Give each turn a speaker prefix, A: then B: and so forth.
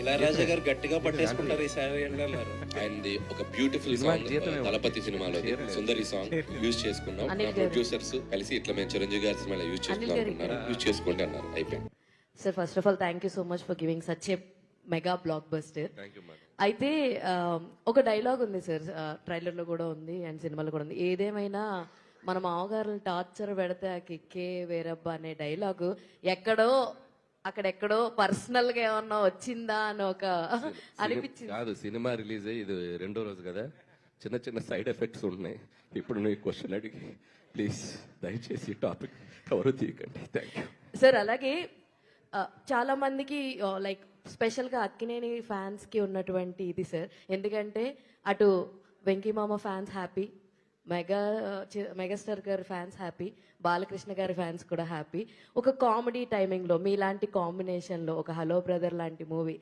A: ఇళయరాజా గారు గట్టిగా పట్టేసుకుంటారు ఈసారి అన్నారు.
B: ఆయనది ఒక బ్యూటిఫుల్ సాంగ్ దళపతి సినిమాలో సుందరి సాంగ్ యూజ్ చేసుకున్నాం. నా ప్రొడ్యూసర్స్ కలిసి ఇట్లా మేము చిరంజీవి గారి సినిమాలో యూజ్ చేసుకున్నాం అనుకున్నారు. యూజ్ చేసుకోండి అన్నారు. అయిపోయింది.
C: Sir first of all thank you so much for giving such a mega block buster. అయితే ఒక డైలాగ్ ఉంది సార్, ట్రైలర్ లో కూడా ఉంది అండ్ సినిమాలో కూడా ఉంది. ఏదేమైనా మన మామగారులు టార్చర్ పెడితే ఆ కిక్కే వేరబ్బా అనే డైలాగు ఎక్కడో అక్కడెక్కడో పర్సనల్ గా ఏమన్నా వచ్చిందా అని ఒక అనిపించింది.
D: కాదు, సినిమా రిలీజ్ అయ్యి ఇది 2వ రోజు కదా, చిన్న చిన్న సైడ్ ఎఫెక్ట్స్ ఉన్నాయి. ఇప్పుడు నువ్వు క్వశ్చన్ అడిగి ప్లీజ్ దయచేసి టాపిక్ ఎవరు తీయకండి. Thank you
C: sir. అలాగే చాలా మందికి లైక్ స్పెషల్ గా అక్కినేని ఫ్యాన్స్ కి ఉన్నటువంటి ఇది సార్, ఎందుకంటే అటు వెంకీ మామ ఫ్యాన్స్ హ్యాపీ, మెగాస్టార్ గారి ఫ్యాన్స్ హ్యాపీ, బాలకృష్ణ గారి ఫ్యాన్స్ కూడా హ్యాపీ. ఒక కామెడీ టైమింగ్ లో మీలాంటి కాంబినేషన్ లో ఒక హలో బ్రదర్ లాంటి మూవీ